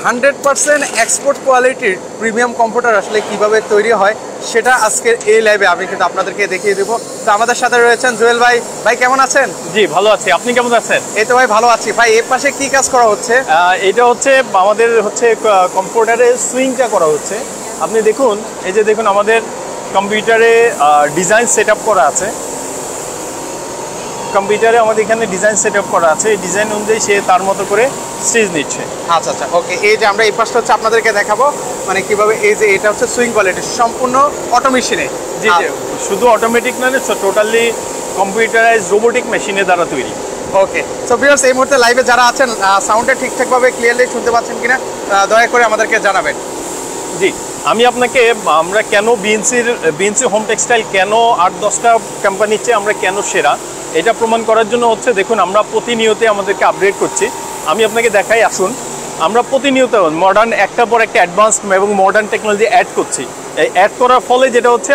100% export কোয়ালিটির premium computer আসলে কিভাবে তৈরি হয় সেটা আজকের এই লাইভে আমি কিন্তু আপনাদেরকে দেখিয়ে দেবো। তো আমাদের সাথে রয়েছেন জুয়েল ভাই। ভাই কেমন আছেন? জি ভালো আছি, আপনি কেমন আছেন? এই তো ভাই ভালো আছি। ভাই এর পাশে কি কাজ করা হচ্ছে? এটা হচ্ছে আমাদের কম্পিউটারে সুইংটা করা হচ্ছে। আপনি দেখুন, এই যে দেখুন আমাদের কম্পিউটারে ডিজাইন সেট আপ করা আছে। কম্পিউটারে আমাদের এখানে ডিজাইন সেট আপ করা আছে, এই ডিজাইন অনুযায়ী সে তার মতো করে স্টিচ নিচ্ছে। আচ্ছা আচ্ছা, ওকে। এই যে আমরা এই পাশটা হচ্ছে আপনাদেরকে দেখাবো, মানে কিভাবে এই যে এটা হচ্ছে সুইং কোয়ালিটি সম্পূর্ণ অটো মেশিনে। জি জি, শুধু অটোমেটিক নয়, টোটালি কম্পিউটারাইজ রোবোটিক মেশিনের দ্বারা তৈরি। ওকে, সো ভিউয়ার্স এই মুহূর্তে লাইভে যারা আছেন সাউন্ডটা ঠিকঠাকভাবে ক্লিয়ারলি শুনতে পাচ্ছেন কিনা দয়া করে আমাদেরকে জানাবেন। জি, আমরা কেন বিএনসি হোম টেক্সটাইল কেন 8-10টা কোম্পানির চেয়ে আমরা কেন সেরা, এটা প্রমাণ করার জন্য হচ্ছে দেখুন আমরা প্রতিনিয়ত আমাদেরকে আপডেট করছি। আমি আপনাকে দেখাই, আসুন। আমরা প্রতিনিয়ত মডার্ন একটার পর একটা অ্যাডভান্স এবং মডার্ন টেকনোলজি অ্যাড করছি। এই অ্যাড করার ফলে যেটা হচ্ছে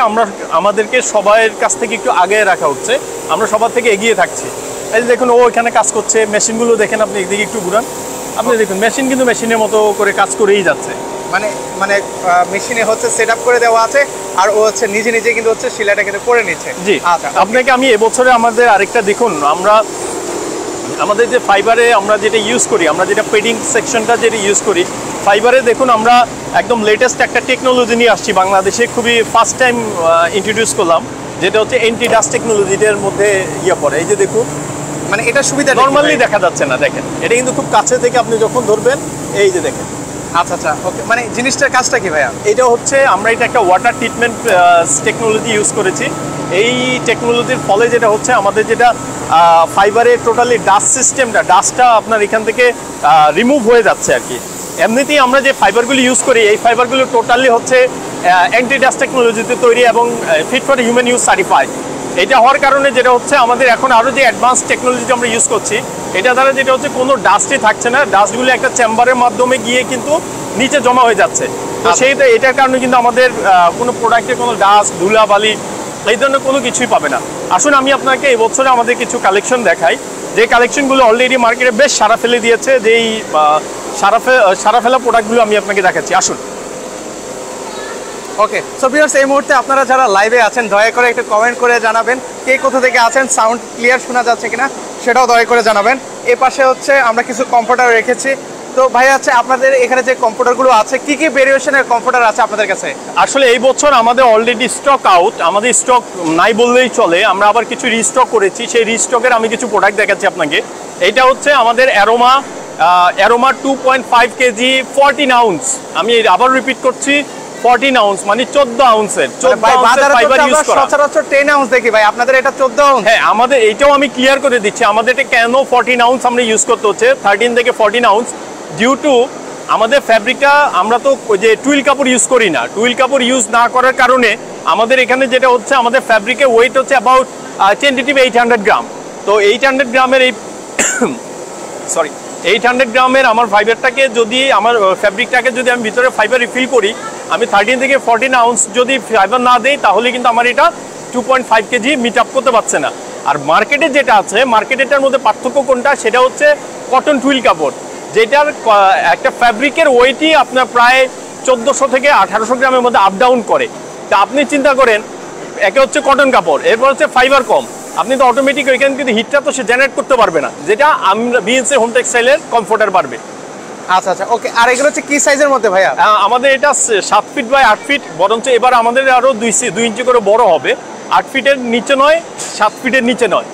আমাদেরকে সবার কাছ থেকে একটু আগে রাখা হচ্ছে, আমরা সবার থেকে এগিয়ে থাকছি। এই যে দেখুন ও এখানে কাজ করছে, মেশিনগুলো দেখেন, আপনি এদিকে একটু ঘুরান, আপনি দেখুন মেশিন কিন্তু মেশিনের মতো করে কাজ করেই যাচ্ছে। মানে মেশিনে হচ্ছে সেট আপ করে দেওয়া আছে আর ও হচ্ছে নিজে নিজে কিন্তু হচ্ছে সেলাইটা কিন্তু করে নিচ্ছে। জি, আচ্ছা আপনাকে আমি এবছরে আমাদের আরেকটা দেখুন, আমাদের যে ফাইবারে আমরা যেটা ইউজ করি, আমরা যেটা পেডিং সেকশনটা যেটা ইউজ করি ফাইবারে, দেখুন আমরা একদম লেটেস্ট একটা টেকনোলজি নিয়ে আসছি বাংলাদেশে, খুবই ফার্স্ট টাইম ইন্ট্রোডিউস করলাম, যেটা হচ্ছে এন্টি ডাস্ট টেকনোলজিটার মধ্যে পড়ে। এই যে দেখুন, মানে এটা সুবিধা নর্মালি দেখা যাচ্ছে না, দেখেন এটা কিন্তু খুব কাছে থেকে আপনি যখন ধরবেন, এই যে দেখেন। আচ্ছা আচ্ছা, ওকে। মানে জিনিসটার কাজটা কি ভাইয়া? এটা হচ্ছে আমরা এটা একটা ওয়াটার ট্রিটমেন্ট টেকনোলজি ইউজ করেছি। এই টেকনোলজির ফলে যেটা হচ্ছে আমাদের যেটা ফাইবারে টোটালি ডাস্টটা আপনার এখান থেকে রিমুভ হয়ে যাচ্ছে আর কি। এমনিতেই আমরা যে ফাইবারগুলো ইউজ করি, এই ফাইবারগুলো টোটালি হচ্ছে অ্যান্টি ডাস্ট টেকনোলজিতে তৈরি এবং fit for human use certified. এটা হওয়ার কারণে যেটা হচ্ছে আমাদের এখন আরও যে অ্যাডভান্স টেকনোলজি আমরা ইউজ করছি, এটা দ্বারা যেটা হচ্ছে কোনো ডাস্টই থাকছে না, ডাস্টগুলো একটা চেম্বারের মাধ্যমে গিয়ে কিন্তু নিচে জমা হয়ে যাচ্ছে। তো এটার কারণে কিন্তু আমাদের কোনো প্রোডাক্টে কোনো ডাস্ট, ধুলাবালি এই ধরনের কোনো কিছুই পাবে না। আসুন আমি আপনাকে এই বছরে আমাদের কিছু কালেকশন দেখাই, যে কালেকশনগুলো অলরেডি মার্কেটে বেশ সাড়া ফেলে দিয়েছে, যে এই সাড়া ফেলা প্রোডাক্টগুলো আমি আপনাকে দেখাচ্ছি। আসুন। ওকে, সো ভিউয়ার্স এই মুহূর্তে আপনারা যারা লাইভে আছেন দয়া করে একটু কমেন্ট করে জানাবেন কে কোথা থেকে আছেন, সাউন্ড ক্লিয়ার শোনা যাচ্ছে কিনা সেটাও দয়া করে জানাবেন। এই পাশে হচ্ছে আমরা কিছু কম্পিউটার রেখেছি। তো ভাই আছে আপনাদের এখানে যে কম্পিউটারগুলো আছে, কি কি ভেরিয়েশনের কম্পিউটার আছে আপনাদের কাছে? আসলে এই বছর আমাদের অলরেডি স্টক আউট, আমাদের স্টক নাই বললেই চলে। আমরা আবার কিছু রিস্টক করেছি, সেই রিস্টকের আমি কিছু প্রোডাক্ট দেখাচ্ছি আপনাকে। এইটা হচ্ছে আমাদের অ্যারোমা 2.5 কেজি 14 আউন্স। আমি আবার রিপিট করছি, 14 আউন্স মানে 14 আউন্সের ফাইবার ইউজ করা। সচরাচর 10 আউন্স দেখি ভাই, আপনাদের এটা 14 আউন্স। হ্যাঁ, আমাদের এইটাও আমি ক্লিয়ার করে দিচ্ছি, আমাদের এটা কেন 14 আউন্স আমরা ইউজ করতে হচ্ছে, 13 থেকে 14 আউন্স, ডিউ টু আমাদের ফ্যাব্রিকটা আমরা তো যে টুইল কাপড় ইউজ করি না, টুইল কাপড় ইউজ না করার কারণে আমাদের এখানে যেটা হচ্ছে আমাদের ফ্যাব্রিকের ওয়েট হচ্ছে অ্যাবাউট 800 গ্রাম। তো 800 গ্রামের এই 800 গ্রামের আমার ফাইবারটাকে যদি আমার ফ্যাব্রিকটাকে যদি আমি ভিতরে ফাইবার রিফিল করি, আমি 13 থেকে 14 আউন্স যদি ফাইবার না দেই, তাহলে কিন্তু আমার এটা 2.5 কেজি মিট আপ করতে পারছে না। আর মার্কেটে যেটা আছে, মার্কেটের মধ্যে পার্থক্য কোনটা, সেটা হচ্ছে কটন টুইল কাপড়, যেটার একটা ফ্যাব্রিকের ওয়েটই আপনার প্রায় 1400 থেকে 1800 গ্রামের মধ্যে আপ ডাউন করে। তা আপনি চিন্তা করেন, একে হচ্ছে কটন কাপড়, এরপর হচ্ছে ফাইবার কম, আপনি তো অটোমেটিক ওইখানে কিন্তু হিটটা তো সে জেনারেট করতে পারবে না, যেটা আমরা বিএনসি হোম টেক্সটাইলের কমফোর্টার পারবে। আচ্ছা আচ্ছা, ওকে। আর এগুলো হচ্ছে কি সাইজের মধ্যে ভাইয়া? আমাদের এটা 7 ফিট বাই 8 ফিট, বরঞ্চ এবার আমাদের আরও 2 ইঞ্চি করে বড় হবে, 8 ফিটের নিচে নয়, 7 ফিটের নিচে নয়।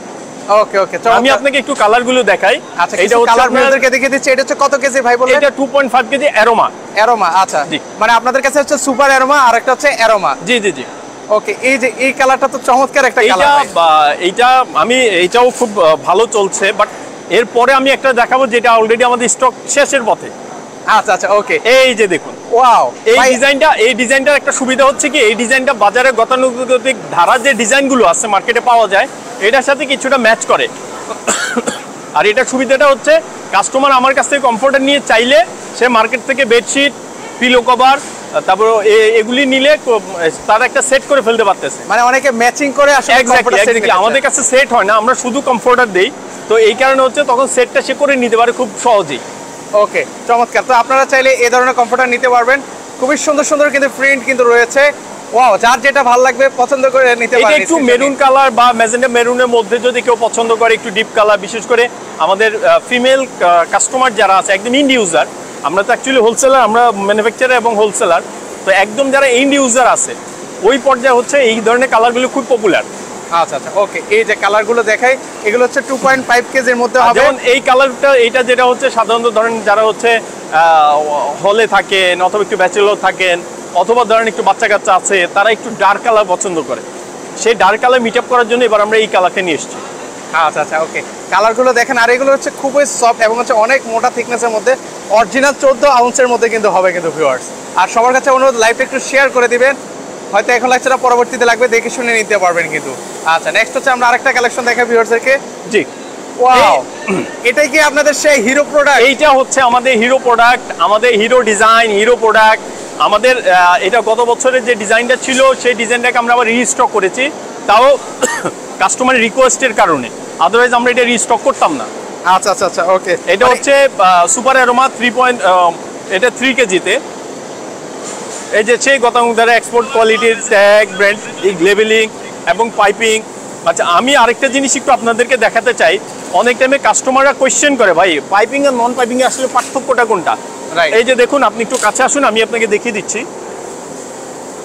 ওকে ওকে, আমি আপনাকে একটু কালারগুলো দেখাই। আচ্ছা, এটা কালার আপনাদেরকে দেখিয়ে দিচ্ছি। এটা হচ্ছে কত কেজি ভাই বলেন? এটা 2.5 কেজি অ্যারোমা। আচ্ছা, মানে আপনাদের কাছে হচ্ছে সুপার অ্যারোমা আর একটা হচ্ছে অ্যারোমা। জি জি জি। ওকে, এই যে এই কালারটা তো চমৎকার একটা কালার। এইটাও খুব ভালো চলছে, বাট এরপরে আমি একটা দেখাবো যেটা অলরেডি আমাদের স্টক শেষের পথে। আচ্ছা আচ্ছা, ওকে। এই যে দেখুন, ওয়াও, এই ডিজাইনটার একটা সুবিধা হচ্ছে কি, এই ডিজাইনটা বাজারে গতানুগতিক ধারার যে ডিজাইনগুলো আছে মার্কেটে পাওয়া যায়, এটার সাথে কিছুটা ম্যাচ করে। আর এটার সুবিধাটা হচ্ছে কাস্টমার আমার কাছ থেকে কমফোর্টার নিয়ে চাইলে সে মার্কেট থেকে বেডশিট, পিলো কভার, তারপর এগুলি নিলে তার একটা সেট করে ফেলতে পারতেছে। মানে অনেকে ম্যাচিং করে আসলে আমাদের কাছে সেট হয় না, আমরা শুধু কমফোর্টার দেই, তো এই কারণে হচ্ছে তখন সেটটা সে করে নিতে পারে খুব সহজেই। ওকে, চমৎকার। তো আপনারা চাইলে এই ধরনের কমফোর্টার নিতে পারবেন। খুবই সুন্দর সুন্দর কিন্তু প্রিন্ট কিন্তু রয়েছে। ওয়াও, যার যেটা ভালো লাগবে পছন্দ করে নিতে এটা পারেন। একটু মেরুন কালার বা ম্যাজেন্টা মেরুনের মধ্যে যদি কেউ পছন্দ করে, একটু ডিপ কালার, বিশেষ করে আমাদের ফিমেল কাস্টমার যারা আছে, একদম ইন্ড ইউজার। আমরা তো অ্যাকচুয়ালি হোলসেলার, আমরা ম্যানুফ্যাকচারার এবং হোলসেলার। তো একদম যারা ইন্ড ইউজার আছে ওই পর্যায়ে হচ্ছে এই ধরনের কালারগুলো খুব পপুলার। আচ্ছা আচ্ছা, ওকে। এই যে কালারগুলো দেখাই, এগুলো হচ্ছে 2.5 কেজির মধ্যে হবে। যেমন এই কালারটা, এইটা যেটা হচ্ছে সাধারণত ধরেন যারা হচ্ছে হলে থাকেন অথবা একটু ব্যাচেলর থাকেন অথবা ধরেন একটু বাচ্চা কাচ্চা আছে, তারা একটু ডার্ক কালার পছন্দ করে। সেই ডার্ক কালার মিট আপ করার জন্য এবার আমরা এই কালারটা নিয়ে এসেছি। আচ্ছা আচ্ছা, ওকে। কালারগুলো দেখেন, আর এগুলো হচ্ছে খুবই সফট এবং হচ্ছে অনেক মোটা থিকনেসের মধ্যে, অরিজিনাল 14 আউন্সের মধ্যে কিন্তু হবে কিন্তু ভিউয়ার্স। আর সবার কাছে অনুরোধ, লাইভটা একটু শেয়ার করে দিবেন। হয়তো এখন লাগছে না, পরবর্তীতে লাগবে, দেখে শুনে নিতে পারবেন কিন্তু। আচ্ছা, নেক্সট হচ্ছে আমরা আরেকটা কালেকশন দেখাই ভিউয়ার্সদেরকে। জি, ওয়াও, এটাই কি আপনাদের সেই হিরো প্রোডাক্ট? এইটা হচ্ছে আমাদের হিরো প্রোডাক্ট, আমাদের হিরো ডিজাইন, হিরো প্রোডাক্ট। আমাদের এটা গত বছরের যে ডিজাইনটা ছিল সেই ডিজাইনটাকে আমরা আবার রিস্টক করেছি, তাও কাস্টমারের রিকোয়েস্টের কারণে। আদারওয়াইজ আমরা এটা রিস্টক করতাম না। আচ্ছা আচ্ছা আচ্ছা, ওকে। এটা হচ্ছে সুপার অ্যারোমা 3. এটা 3 কেজিতে। এই যে সেই গতানুগতিক এক্সপোর্ট কোয়ালিটির ট্যাগ, ব্র্যান্ড লেবেলিং এবং পাইপিং। আচ্ছা, আমি আরেকটা জিনিস একটু আপনাদেরকে দেখাতে চাই। অনেক টাইমে কাস্টমাররা কোয়েশ্চেন করে, ভাই পাইপিং আর নন পাইপিং এ আসলে পার্থক্যটা কোনটা? এই যে দেখুন, আপনি একটু কাছে আসুন, আমি আপনাকে দেখিয়ে দিচ্ছি।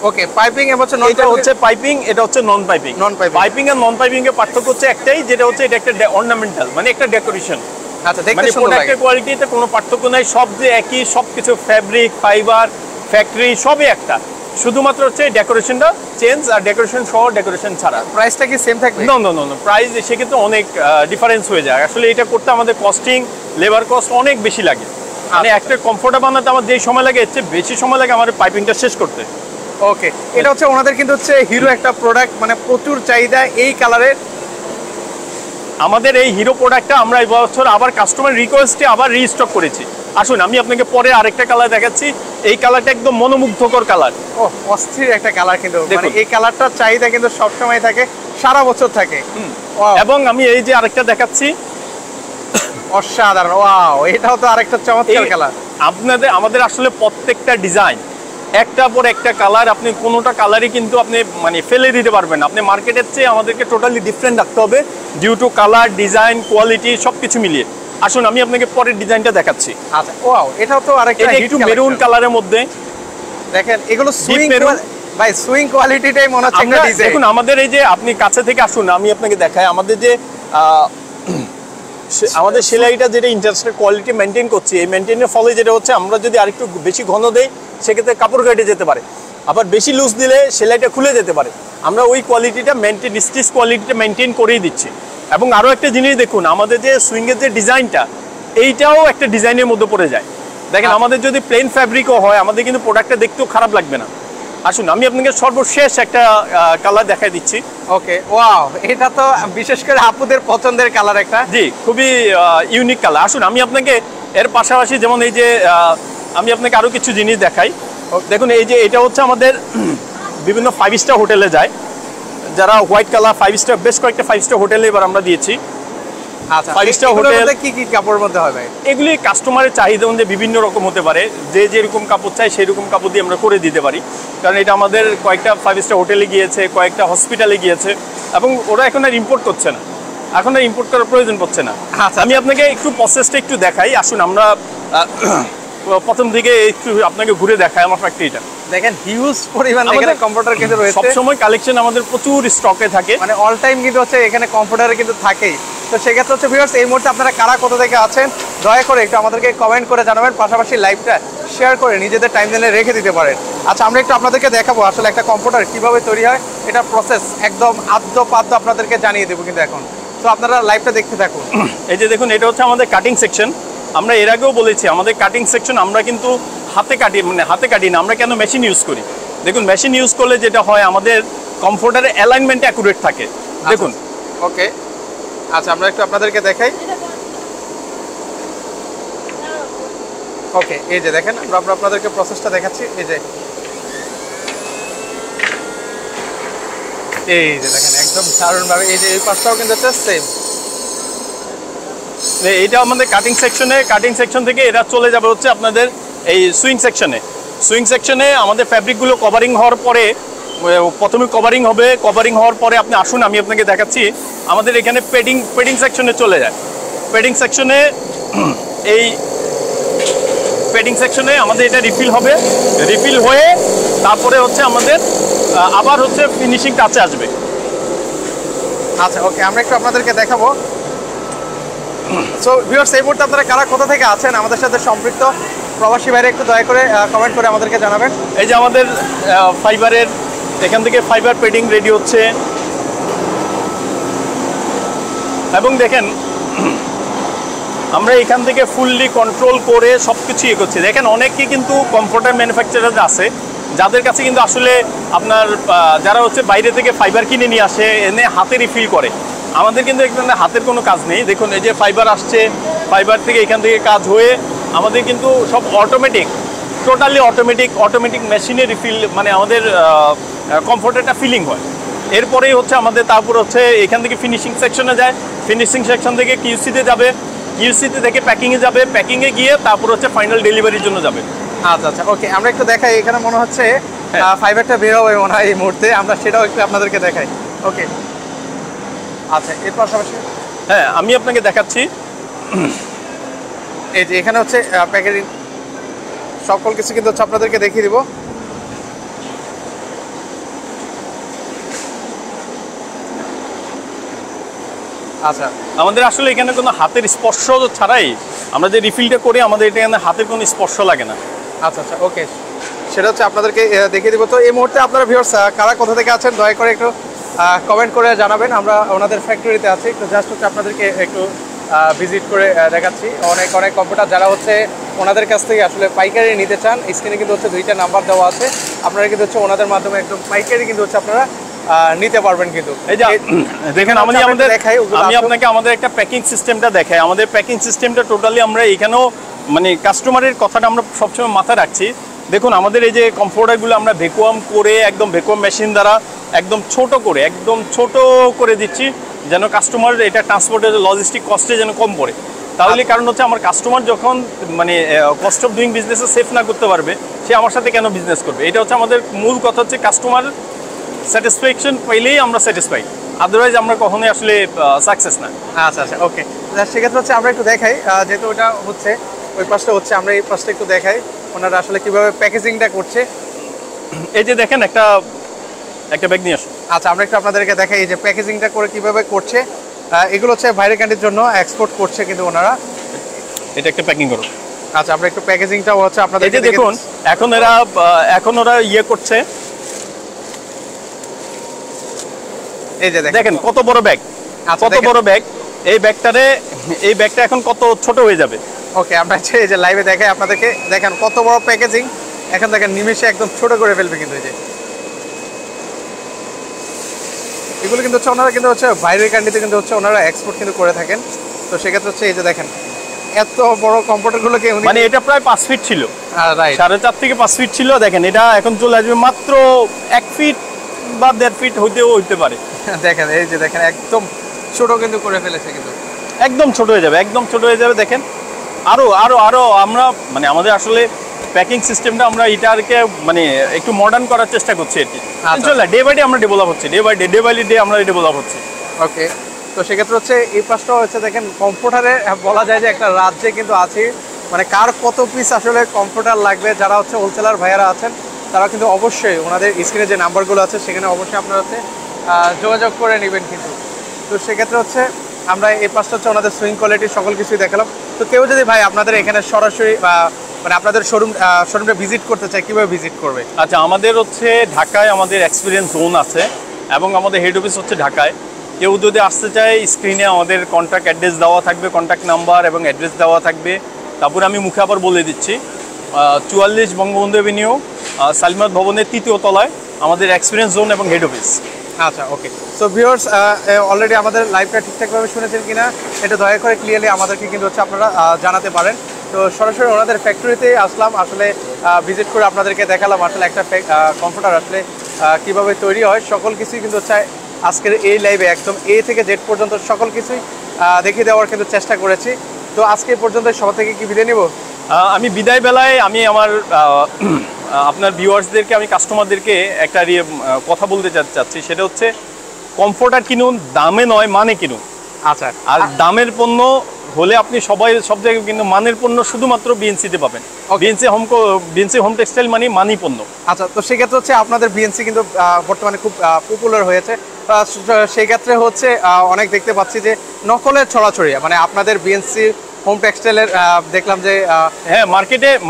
ওকে, পাইপিং এবং এটা হচ্ছে পাইপিং, এটা হচ্ছে নন পাইপিং। পাইপিং আর নন পাইপিং এর পার্থক্য হচ্ছে একটাই, যেটা হচ্ছে এটা একটা অর্নামেন্টাল, মানে একটা ডেকোরেশন। আচ্ছা, দেখতে মানে সুন্দর লাগে। প্রোডাক্টের কোয়ালিটিতে কোনো পার্থক্য নাই, সব যে একই, সবকিছু ফ্যাব্রিক, ফাইবার, ফ্যাক্টরি সবই একটা। শুধুমাত্র হচ্ছে ডেকোরেশনটা চেঞ্জ, আর ডেকোরেশন সহ ডেকোরেশন ছাড়া। প্রাইসটা কি সেম থাকবে? No no no no, price সেক্ষেত্রে অনেক ডিফারেন্স হয়ে যায়। আসলে এটা করতে আমাদের কস্টিং, লেবার কস্ট অনেক বেশি লাগে। মানে একটা কমফোর্টার বানাতে আমার যে সময় লাগে এর চেয়ে বেশি সময় লাগে আমাদের পাইপিংটা শেষ করতে। ওকে, এটা হচ্ছে ওনাদের কিন্তু হচ্ছে হিরো একটা প্রোডাক্ট, মানে প্রচুর চাহিদা এই কালারের। আমাদের এই হিরো প্রোডাক্টটা আমরা এই বছর আবার কাস্টমার রিকোয়েস্টে আবার রিস্টক করেছি। আসুন, আমি আপনাকে পরে আরেকটা কালার দেখাচ্ছি। এই কালারটা একদম মনোমুগ্ধকর কালার। ও, অস্থির একটা কালার কিন্তু, মানে এই কালারটার চাহিদা কিন্তু সব সময় থাকে, সারা বছর থাকে। এবং আমি এই যে আরেকটা দেখাচ্ছি, অসাধারণ। ওয়াও, এটাও তো আরেকটা চমৎকার কালার। আমাদের আসলে প্রত্যেকটা ডিজাইন একটার পর একটা কালার, আপনি কোনোটা কালারই কিন্তু আপনি মানে ফেলে দিতে পারবেন। আপনি মার্কেটের চেয়ে আমাদেরকে টোটালি ডিফারেন্ট রাখতে হবে due to colour, design, quality সব কিছু মিলিয়ে। আসুন, আমি আপনাকে পরের ডিজাইনটা দেখাচ্ছি। আচ্ছা, ওয়াও, এটাও তো আরেকটা একটু মেরুন কালারের মধ্যে। দেখেন, এগুলো সুইং ভাই, সুইং কোয়ালিটিটাই মনে হচ্ছে একটা ডিজাইন। দেখুন, আমাদের এই যে, আপনি কাছে থেকে আসুন, আমি আপনাকে দেখাই। আমাদের যে আমাদের সেলাইটা যেটা ইন্টারন্যাশনাল কোয়ালিটি মেনটেন করছে, এই মেনটেনের ফলে যেটা হচ্ছে, আমরা যদি আরেকটু বেশি ঘন দেই সেক্ষেত্রে কাপড় কেটে যেতে পারে, আবার বেশি লুজ দিলে সেলাইটা খুলে যেতে পারে। আমরা ওই কোয়ালিটিটা মেনটেন, স্টিচ কোয়ালিটিটা মেনটেন করেই দিচ্ছি। এবং আরও একটা জিনিস দেখুন, আমাদের যে সুইংয়ের যে ডিজাইনটা, এইটাও একটা ডিজাইনের মধ্যে পড়ে যায়। দেখেন, আমাদের যদি প্লেন ফ্যাব্রিকও হয়, আমাদের কিন্তু প্রোডাক্টটা দেখতেও খারাপ লাগবে না। আসুন, আমি আপনাকে সর্বশেষ একটা কালার দেখাই দিচ্ছি। ওকে, ওয়াও, এটা তো বিশেষ করে আপুদের পছন্দের কালার একটা। জি, খুবই ইউনিক কালার। আসুন, আমি আপনাকে এর পাশাপাশি, যেমন এই যে আমি আপনাকে আরও কিছু জিনিস দেখাই। দেখুন, এই যে এটা হচ্ছে আমাদের বিভিন্ন 5 স্টার হোটেলে যায়, যারা হোয়াইট কালার 5 স্টার, বেশ কয়েকটা 5 স্টার হোটেলে এবার আমরা দিয়েছি। আচ্ছা, 5 স্টার হোটেল কি কি কাপড়ের মধ্যে হবে? এগুলি কাস্টমারের চাহিদা অনুযায়ী বিভিন্ন রকম হতে পারে, যে যেরকম কাপড় চাই সেই রকম কাপড় দিয়ে আমরা করে দিতে পারি। কারণ এটা আমাদের কয়েকটা 5 স্টার হোটেলে গিয়েছে, কয়েকটা হসপিটালে গিয়েছে, এবং ওরা এখন আর ইম্পোর্ট করছে না, এখন আর ইম্পোর্ট করার প্রয়োজন পড়ছে না। আমি আপনাকে একটু প্রসেসটা একটু দেখাই। আসুন, আমরা প্রথম দিকে একটু আপনাকে ঘুরে দেখাই আমার ফ্যাক্টরিটা। দেখেন, হিউজ পরিমাণে এখানে কম্পিউটার কিন্তু রয়েছে। সব সময় কালেকশন আমাদের প্রচুর স্টকে থাকে, মানে অল টাইম কিন্তু হচ্ছে এখানে কম্পিউটারে কিন্তু থাকেই। তো সেক্ষেত্রে হচ্ছে ভিউয়ার্স, এই মুহূর্তে আপনারা কারা কোথা থেকে আছেন দয়া করে একটু আমাদেরকে কমেন্ট করে জানাবেন, পাশাপাশি লাইভটা শেয়ার করে নিজেদের টাইম জেনে রেখে দিতে পারেন। আচ্ছা, আমরা একটু আপনাদেরকে দেখাবো আসলে একটা কম্পিউটার কিভাবে তৈরি হয়, এটা প্রসেস একদম আদ্য পাদ্য আপনাদেরকে জানিয়ে দেবো কিন্তু এখন। তো আপনারা লাইভটা দেখতে থাকুন। এই যে দেখুন, এটা হচ্ছে আমাদের কাটিং সেকশন। আমরা এর আগেও বলেছি, আমাদের কাটিং সেকশন আমরা কিন্তু হাতে কাটি না, আমরা কেন মেশিন ইউজ করি। দেখুন, মেশিন ইউজ করলে যেটা হয়, আমাদের কম্পিউটারের অ্যালাইনমেন্ট অ্যাকুরেট থাকে। দেখুন, ওকে, আচ্ছা, আমরা একটু আপনাদেরকে দেখাই। ওকে, এই যে দেখেন, আমরা আপনাদেরকে প্রসেসটা দেখাচ্ছি। এই যে দেখেন, একদম দারুণভাবে। এই যে এই পাশটাও কিন্তু হচ্ছে সেম। এইটা আমাদের কাটিং সেকশন থেকে এটা চলে যাবে হচ্ছে আপনাদের এই সুইং সেকশনে আমাদের ফ্যাব্রিকগুলো কভারিং হওয়ার পরে প্রথমে কভারিং হওয়ার পরে আপনি আসুন, আমি আপনাকে দেখাচ্ছি। আমাদের এখানে পেডিং সেকশনে চলে যায়। পেডিং সেকশনে আমাদের এটা রিফিল হয়ে তারপরে হচ্ছে আমাদের আবার হচ্ছে ফিনিশিং টাচে আসবে। আচ্ছা, ওকে, আমরা একটু আপনাদেরকে দেখাবো। সো ভিউয়ার্স, এই মুহূর্তে আপনারা কারা কোথা থেকে আছেন আমাদের সাথে সম্পৃক্ত প্রবাসী ভাইরা একটু দয়া করে কমেন্ট করে আমাদেরকে জানাবেন। এই যে আমাদের ফাইবারের এখান থেকে ফাইবার পেডিং রেডি হচ্ছে, এবং দেখেন আমরা এখান থেকে ফুললি কন্ট্রোল করে সব কিছু ইয়ে করছি। দেখেন অনেকে কিন্তু কমফোর্টার ম্যানুফ্যাকচারার আছে যাদের কাছে কিন্তু আসলে আপনার যারা হচ্ছে বাইরে থেকে ফাইবার কিনে নিয়ে আসে, এনে হাতে রিফিল করে। আমাদের কিন্তু এখানে হাতের কোনো কাজ নেই। দেখুন এই যে ফাইবার আসছে, ফাইবার থেকে এখান থেকে কাজ হয়ে আমাদের কিন্তু সব টোটালি অটোমেটিক মেশিনে রিফিল, মানে আমাদের কমফোর্টারটা ফিলিং হয়। এরপরেই হচ্ছে আমাদের তারপর হচ্ছে এখান থেকে ফিনিশিং সেকশনে যায়, ফিনিশিং সেকশন থেকে কিউসিতে যাবে, কিউসিতে থেকে প্যাকিংয়ে যাবে, প্যাকিংয়ে গিয়ে তারপর হচ্ছে ফাইনাল ডেলিভারির জন্য যাবে। আচ্ছা, ওকে, আমরা একটু দেখাই। এখানে মনে হচ্ছে ফাইবারটা বের হবে মনে হয় এই মুহূর্তে, আমরা সেটাও একটু আপনাদেরকে দেখাই। ওকে, আচ্ছা, এর পাশাপাশি হ্যাঁ আমি আপনাকে দেখাচ্ছি। এই যে এখানে হচ্ছে প্যাকেজিং সকল কিছু কিন্তু হচ্ছে আপনাদেরকে দেখিয়ে দিব। আচ্ছা, আমাদের আসলে এখানে কোনো হাতের স্পর্শ ছাড়াই আমরা যে রিফিলটা করি, আমাদের এখানে হাতের কোনো স্পর্শ লাগে না। আচ্ছা, ওকে, সেটা হচ্ছে আপনাদেরকে দেখিয়ে দিব। তো এই মুহূর্তে আপনারা ভিউয়ার্স কারা কোথা থেকে আছেন দয়া করে একটু কমেন্ট করে জানাবেন। আমরা ওনাদের ফ্যাক্টরিতে আছি, একটু জাস্ট হচ্ছে আপনাদেরকে একটু ভিজিট করে দেখাচ্ছি। অনেক কম্পিউটার যারা হচ্ছে ওনাদের কাছ থেকে আসলে পাইকারি নিতে চান, স্ক্রিনে কিন্তু হচ্ছে 2টা নাম্বার দেওয়া আছে। আপনারা কিন্তু হচ্ছে ওনাদের মাধ্যমে একদম পাইকারি কিন্তু হচ্ছে আপনারা নিতে পারবেন। কিন্তু এই যে দেখেন আমি আপনাকে আমাদের একটা প্যাকিং সিস্টেমটা দেখাই। আমাদের প্যাকিং সিস্টেমটা টোটালি আমরা এখানেও মানে কাস্টমারের কথাটা আমরা সবসময় মাথায় রাখছি। দেখুন আমাদের এই যে কমফোর্টারগুলো আমরা ভ্যাকুয়াম করে একদম ভ্যাকুয়াম মেশিন দ্বারা একদম ছোট করে দিচ্ছি, যেন কাস্টমার এটা ট্রান্সপোর্টের লজিস্টিক কস্টে যেন কম পড়ে। তাহলে কারণ হচ্ছে আমার কাস্টমার যখন মানে কস্ট অফ ডুইং বিজনেসে সেভ না করতে পারবে, সে আমার সাথে কেন বিজনেস করবে? এটা হচ্ছে আমাদের মূল কথা, হচ্ছে কাস্টমার স্যাটিসফ্যাকশন পেলেই আমরা স্যাটিসফাইড, আদারওয়াইজ আমরা কখনোই আসলে সাকসেস না। আচ্ছা, ওকে, সেক্ষেত্রে হচ্ছে আমরা একটু দেখাই, যেহেতু ওটা হচ্ছে ওই পাশটা হচ্ছে, আমরা এই পাশটা একটু দেখাই ওনারা আসলে কিভাবে প্যাকেজিংটা করছে। এই যে দেখেন একটা ব্যাগ নিয়ে আসুন। আচ্ছা, আমরা একটু আপনাদেরকে দেখাই এই যে প্যাকেজিংটা করে কিভাবে করছে। এগুলো হচ্ছে বাইরের কান্ট্রির জন্য এক্সপোর্ট করছে কিন্তু ওনারা। এটা একটা প্যাকিং করুন। আচ্ছা, আমরা একটু প্যাকেজিংটা হচ্ছে আপনাদের এই যে দেখুন এখন ওরা ইয়ে করছে। এই যে দেখেন কত বড় ব্যাগ, কত বড় ব্যাগ। এই ব্যাগটা এখন কত ছোট হয়ে যাবে। ওকে, আমরা এই যে লাইভে দেখাই আপনাদেরকে, দেখেন কত বড় প্যাকেজিং। এখন দেখেন নিমেষে একদম ছোট করে ফেলবে কিন্তু। এই যে এগুলো কিন্তু হচ্ছে ওনারা কিন্তু হচ্ছে বাইরের কান্ট্রিতে কিন্তু হচ্ছে ওনারা এক্সপোর্ট কিন্তু করে থাকেন। তো সেক্ষেত্রে হচ্ছে এই যে দেখেন এত বড় কম্পিউটারগুলোকে, মানে এটা প্রায় 5 ফিট ছিল, 4.5 থেকে 5 ফিট ছিল। দেখেন এটা এখন চলে আসবে মাত্র 1 ফিট বা 1.5 ফিট হইতে পারে। দেখেন এই যে দেখেন একদম ছোট কিন্তু করে ফেলেছে, কিন্তু একদম ছোট হয়ে যাবে। দেখেন আরো আমরা মানে আমাদের আসলে প্যাকিং সিস্টেমটা আমরা এটাকে মানে একটু মডার্ন করার চেষ্টা করছি আর কি। ইনশাআল্লাহ ডে বাই ডে আমরা ডেভেলপ হচ্ছে, ডে বাই ডে আমরা ডেভেলপ হচ্ছে। ওকে, তো সেক্ষেত্রে হচ্ছে এই পাশটা হচ্ছে দেখেন কম্পিউটারে বলা যায় যে একটা রাজ্যে কিন্তু আছে, মানে কার কত পিস আসলে কম্পিউটার লাগবে, যারা হচ্ছে হোলসেলার ভাইয়ারা আছেন তারা কিন্তু অবশ্যই ওনাদের স্ক্রিনে যে নাম্বারগুলো আছে সেখানে অবশ্যই আপনারা হচ্ছে যোগাযোগ করে নেবেন কিন্তু। তো সেক্ষেত্রে হচ্ছে আমরা এই পাশটা হচ্ছে ওনাদের সুইং কোয়ালিটি সকল কিছুই দেখালাম। তো কেউ যদি ভাই আপনাদের এখানে সরাসরি মানে আপনাদের শোরুমটা ভিজিট করতে চায়, কীভাবে ভিজিট করবে? আচ্ছা, আমাদের হচ্ছে ঢাকায় আমাদের এক্সপিরিয়েন্স জোন আছে এবং আমাদের হেড অফিস হচ্ছে ঢাকায়। কেউ যদি আসতে চায় স্ক্রিনে আমাদের কন্ট্যাক্ট অ্যাড্রেস দেওয়া থাকবে, কন্ট্যাক্ট নাম্বার এবং অ্যাড্রেস দেওয়া থাকবে। তারপরে আমি মুখে আবার বলে দিচ্ছি, 44 বঙ্গবন্ধু এভিনিউ সালিমাত ভবনের 3য় তলায় আমাদের এক্সপিরিয়েন্স জোন এবং হেড অফিস। আচ্ছা, ওকে। সো ভিউয়ার্স, অলরেডি আমাদের লাইভটা ঠিকঠাকভাবে শুনেছেন কিনা এটা দয়া করে ক্লিয়ারলি আমাদেরকে কিন্তু হচ্ছে আপনারা জানাতে পারেন। তো সরাসরি ওনাদের ফ্যাক্টরিতে আসলাম, আসলে ভিজিট করে আপনাদেরকে দেখালাম আসলে একটা কম্পিউটার আসলে কীভাবে তৈরি হয়, সকল কিছুই কিন্তু হচ্ছে আজকের এই লাইভে একদম এ থেকে জেড পর্যন্ত সকল কিছুই দেখিয়ে দেওয়ার কিন্তু চেষ্টা করেছি। তো আজকে পর্যন্ত সবার থেকে কি বিদায় নিব? আমি বিদায় বেলায় আমি আমার আপনার ভিউয়ার্সদেরকে, আমি কাস্টমারদেরকে একটা কথা বলতে চাচ্ছি, সেটা হচ্ছে কমফোর্টার কিনুন, দামে নয় মানে কিনুন। আচ্ছা, আর দামের পণ্য হলে আপনি সব জায়গায় কিন্তু মানের পণ্য শুধুমাত্র বিএনসিতে পাবেন। বিএনসি হোম টেক্সটাইল মানি পণ্য। আচ্ছা, তো সেক্ষেত্রে হচ্ছে আপনাদের বিএনসি কিন্তু বর্তমানে খুব পপুলার হয়েছে। সেই ক্ষেত্রে হচ্ছে অনেক দেখতে পাচ্ছি যে নকলের ছড়াছড়ি, মানে আপনাদের বিএনসি হোম টেক্সটাইলের দেখলাম যে হ্যাঁ,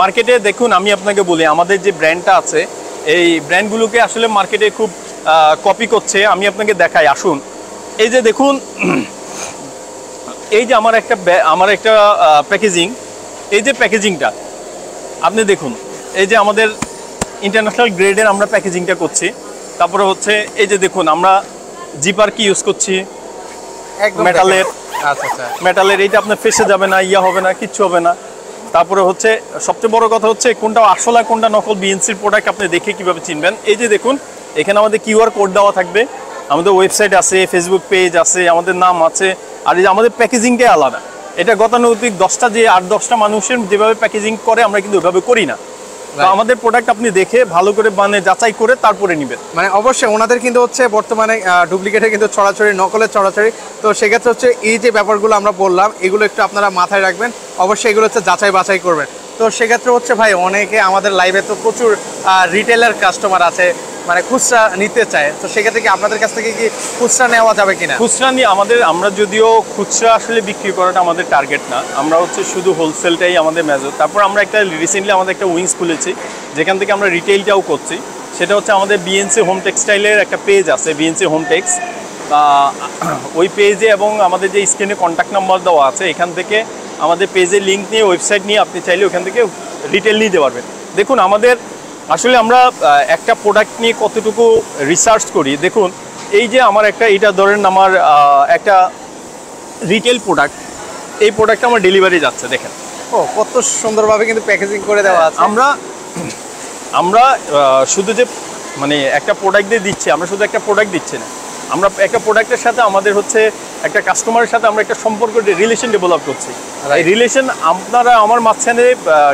মার্কেটে দেখুন, আমি আপনাকে বলি, আমাদের যে ব্র্যান্ডটা আছে এই ব্র্যান্ডগুলোকে আসলে মার্কেটে খুব কপি করছে। আমি আপনাকে দেখাই, আসুন। এই যে দেখুন, এই যে আমার একটা প্যাকেজিং, এই যে প্যাকেজিংটা আপনি দেখুন, এই যে আমাদের ইন্টারন্যাশনাল গ্রেডের আমরা প্যাকেজিংটা করছি। তারপরে হচ্ছে এই যে দেখুন, আমরা জিপার কি ইউজ করছি একদম মেটালের। আচ্ছা আচ্ছা, মেটালের, এইটা আপনার ফেসে যাবে না, হবে না, কিচ্ছু হবে না। তারপরে হচ্ছে সবচেয়ে বড় কথা হচ্ছে কোনটা আসল আর কোনটা নকল বিএনসির প্রোডাক্ট আপনি দেখে কিভাবে চিনবেন। এই যে দেখুন, এখানে আমাদের কিউআর কোড দেওয়া থাকবে, আমাদের ওয়েবসাইট আছে, ফেসবুক পেজ আছে, আমাদের নাম আছে। আর এই যে আমাদের প্যাকেজিংটাই আলাদা। এটা গতানুগতিক 10টা মানুষের যেভাবে প্যাকেজিং করে আমরা কিন্তু ওইভাবে করি না। তো আমাদের প্রোডাক্ট আপনি দেখে ভালো করে যাচাই করে তারপরে নেবেন। মানে অবশ্যই ওনাদের কিন্তু হচ্ছে বর্তমানে ডুপ্লিকেটের কিন্তু ছড়াছড়ি, নকলের ছড়াছড়ি। তো সেক্ষেত্রে হচ্ছে এই যে ব্যাপারগুলো আমরা বললাম, এগুলো একটু আপনারা মাথায় রাখবেন। অবশ্যই এগুলো হচ্ছে যাচাই বাছাই করবেন। তো সেক্ষেত্রে হচ্ছে ভাই, অনেকে আমাদের লাইভে তো প্রচুর রিটেলার কাস্টমার আছে, মানে খুচরা নিতে চায়। তো সেক্ষেত্রে কি আপনাদের কাছ থেকে কি খুচরা নেওয়া যাবে কিনা? খুচরা নিয়ে আমরা যদিও খুচরা আসলে বিক্রি করাটা আমাদের টার্গেট না, আমরা হচ্ছে শুধু হোলসেলটাই আমাদের মেজর। তারপর আমরা রিসেন্টলি আমাদের একটা উইংস খুলেছি, যেখান থেকে আমরা রিটেইলটাও করছি। সেটা হচ্ছে আমাদের বিএনসি হোম টেক্সটাইলের একটা পেজ আছে, বিএনসি হোম টেক্স। ওই পেজে এবং আমাদের যে স্ক্রিনে কন্ট্যাক্ট নাম্বার দেওয়া আছে, এখান থেকে আমাদের পেজের লিঙ্ক নিয়ে, ওয়েবসাইট নিয়ে আপনি চাইলে ওখান থেকে রিটেল নিতে পারবেন। দেখুন, আমাদের আসলে আমরা একটা প্রোডাক্ট নিয়ে কতটুকু রিসার্চ করি। দেখুন, এই যে আমার এটা ধরেন আমার একটা রিটেল প্রোডাক্ট, এই প্রোডাক্টটা আমার ডেলিভারি যাচ্ছে, দেখেন। ও, কত সুন্দরভাবে কিন্তু প্যাকেজিং করে দেওয়া আছে। আমরা শুধু যে মানে একটা প্রোডাক্ট দিয়ে দিচ্ছি, আমরা শুধু একটা প্রোডাক্ট দিচ্ছি না, আমরা একটা প্রোডাক্টের সাথে আমাদের হচ্ছে একটা কাস্টমারের সাথে আমরা একটা সম্পর্ক, রিলেশন ডেভেলপ করছি। এই রিলেশন আপনারা আমার মাঝখানে,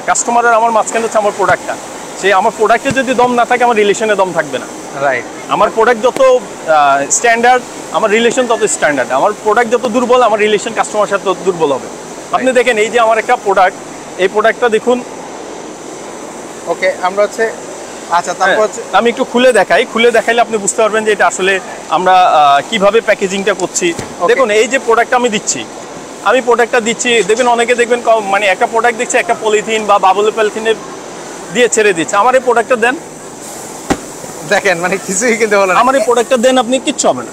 কাস্টমার আর আমার মাঝখানে হচ্ছে আমার প্রোডাক্টটা। সেই আমার প্রোডাক্টে যদি দম না থাকে, আমার রিলেশনে দম থাকবে না। রাইট, আমার প্রোডাক্ট যত স্ট্যান্ডার্ড, আমার রিলেশন তত স্ট্যান্ডার্ড। আমার প্রোডাক্ট যত দুর্বল, আমার রিলেশন কাস্টমার সাথে তত দুর্বল হবে। আপনি দেখেন, এই যে আমার একটা প্রোডাক্ট, এই প্রোডাক্টটা দেখুন। ওকে, আমরা হচ্ছে আচ্ছা, তারপর আমি একটু খুলে দেখাইলে আপনি বুঝতে পারবেন যে এটা আসলে আমরা কিভাবে প্যাকেজিংটা করছি। দেখুন, এই যে প্রোডাক্টটা আমি প্রোডাক্টটা দিচ্ছি, দেখবেন অনেকে দেখবেন মানে একটা প্রোডাক্ট দিচ্ছে, একটা পলিথিন বা বাবল পলিথিনে দিয়ে ছেড়ে দিচ্ছে। আমার এই প্রোডাক্টটা দেন, দেখেন, মানে কিছুই কিন্তু হলো না। আমার এই প্রোডাক্টটা দেন, আপনি কিচ্ছু হবে না।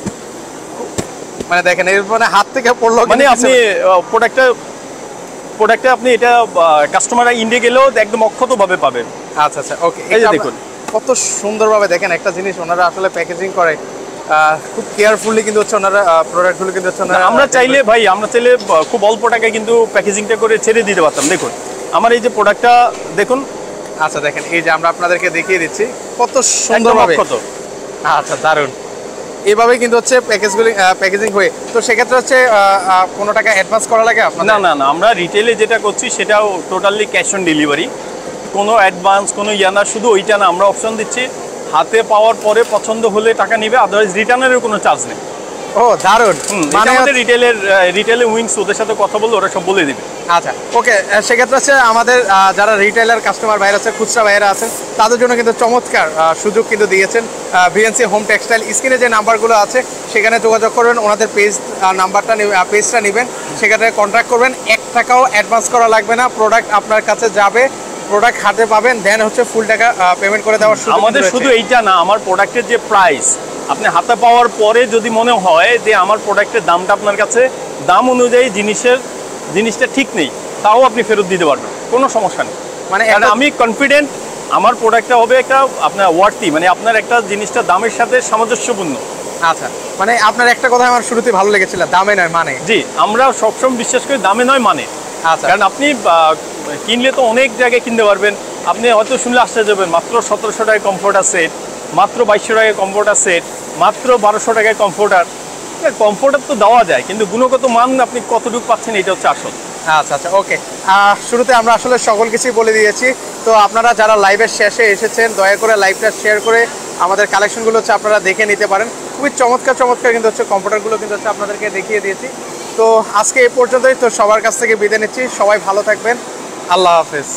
মানে দেখেন, এর মানে হাত থেকে পড়লো, মানে আপনি প্রোডাক্টটা আপনি এটা কাস্টমার ইন্ডিয়া গেলেও একদম অক্ষতভাবে পাবেন। আচ্ছা আচ্ছা, ওকে। এই যে দেখুন কত সুন্দরভাবে দেখেন একটা জিনিস ওনারা আসলে প্যাকেজিং করে, খুব কেয়ারফুলি কিন্তু হচ্ছে ওনারা প্রোডাক্টগুলো কিন্তু হচ্ছে ওনারা। আমরা চাইলে খুব অল্প টাকায় কিন্তু প্যাকেজিংটা করে ছেড়ে দিতে পারতাম। দেখুন, আমার এই যে প্রোডাক্টটা দেখুন। আচ্ছা, দেখেন, এই যে আমরা আপনাদেরকে দেখিয়ে দিচ্ছি কত সুন্দরভাবে। আচ্ছা, দারুণ। এইভাবে কিন্তু হচ্ছে প্যাকেজিং হয়ে। তো সেক্ষেত্রে হচ্ছে কোনো টাকা অ্যাডভান্স করা লাগে আপনার? না, আমরা রিটেলে যেটা করছি সেটাও টোটালি ক্যাশ অন ডেলিভারি, কোনো অ্যাডভান্স কোনো না, শুধু ওইটা না, আমরা অপশন দিচ্ছি হাতে পাওয়ার পরে পছন্দ হলে টাকা নেবে, আদারওয়াইজ রিটার্নেরও কোনো চার্জ নেই। ও, দারুণ। মানে আমাদের রিটেলে উইংস, ওদের সাথে কথা বললে ওরা সব বলে দিবে। আচ্ছা, ওকে। সেক্ষেত্রে হচ্ছে আমাদের যারা রিটেলার কাস্টমার ভাইরা আছে, খুচরা ভাইরা আছেন, তাদের জন্য কিন্তু চমৎকার সুযোগ কিন্তু দিয়েছেন বিএনসি হোম টেক্সটাইল। স্ক্রিনে যে নাম্বারগুলো আছে সেখানে যোগাযোগ করবেন, ওনাদের পেজটা নেবেন, সেখানে কন্ট্যাক্ট করবেন। 1 টাকাও অ্যাডভান্স করা লাগবে না, প্রোডাক্ট আপনার কাছে যাবে, প্রোডাক্ট হাতে পাবেন, দেন হচ্ছে ফুল টাকা পেমেন্ট করে দেওয়ার সুযোগ। আমাদের শুধু এইটা না, আমার প্রোডাক্টের যে প্রাইস, আপনি হাতে পাওয়ার পরে যদি মনে হয় যে আমার প্রোডাক্টের দামটা আপনার কাছে দাম অনুযায়ী জিনিসটা ঠিক নেই, তাও আপনি ফেরত দিতে পারবেন, কোনো সমস্যা নেই। মানে আমি কনফিডেন্ট আমার প্রোডাক্টটা হবে একটা আপনার ওয়ার্থি, মানে আপনার একটা জিনিসটা দামের সাথে সামঞ্জস্যপূর্ণ। আচ্ছা, মানে আপনার একটা কথা আমার শুরুতে ভালো লেগেছিল, দামে নয় মানে। জি, আমরা সবসময় বিশ্বাস করি দামে নয় মানে। আচ্ছা, কারণ আপনি কিনলে তো অনেক জায়গায় কিনতে পারবেন, আপনি হয়তো শুনলে আশ্চর্য যাবেন, মাত্র 1700 টাকায় কমফোর্টার সেট, মাত্র 2200 টাকায় কমফোর্টার সেট, মাত্র 1200 টাকায় কমফোর্টার। কমফোর্টার তো দেওয়া যায়, কিন্তু গুণগত মান আপনি কতটুকু পাচ্ছেন এটা হচ্ছে আসল। আচ্ছা আচ্ছা, ওকে। শুরুতে আমরা আসলে সকল কিছুই বলে দিয়েছি। তো আপনারা যারা লাইভের শেষে এসেছেন দয়া করে লাইভটা শেয়ার করে আমাদের কালেকশনগুলো হচ্ছে আপনারা দেখে নিতে পারেন। খুবই চমৎকার চমৎকার কিন্তু হচ্ছে কম্পিউটারগুলো কিন্তু হচ্ছে আপনাদেরকে দেখিয়ে দিয়েছি। তো আজকে এই পর্যন্তই। তো সবার কাছ থেকে বিদায় নিচ্ছি, সবাই ভালো থাকবেন, আল্লাহ হাফেজ।